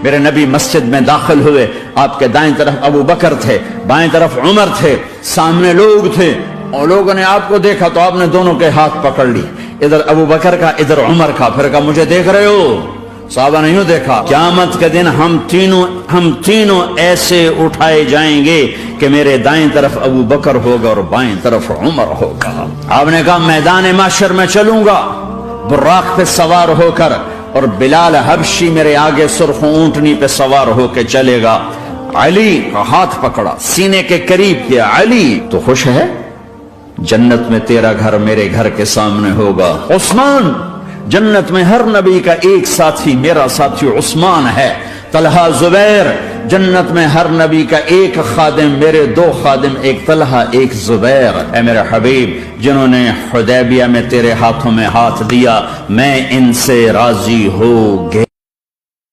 मेरे नबी मस्जिद में दाखिल हुए, आपके दाएं तरफ अबू बकर थे, बाएं तरफ उमर थे, सामने लोग थे, और लोगों ने आपको देखा तो आपने दोनों के हाथ पकड़ ली, इधर अबू बकर का इधर उमर का। फिर कहा मुझे देख रहे हो? साहबा नहीं देखा। क़यामत के दिन हम तीनों ऐसे उठाए जाएंगे कि मेरे दाएं तरफ अबू बकर होगा और बाएं तरफ उमर होगा। आपने कहा मैदान माशर में चलूंगा बुर्राक पे सवार होकर, और बिलाल हबशी मेरे आगे सुर्ख ऊंटनी पे सवार होकर चलेगा। अली का हाथ पकड़ा, सीने के करीब किया। अली तो खुश है, जन्नत में तेरा घर मेरे घर के सामने होगा। उस्मान, जन्नत में हर नबी का एक साथी मेरा साथी उस्मान है। तलहा, जुबैर, जन्नत में हर नबी का एक खादिम मेरे दो खादिम, एक तलहा एक जुबैर। ऐ मेरे हबीब, जिन्होंने हुदैबिया में तेरे हाथों में हाथ दिया, मैं इनसे राजी हो गया।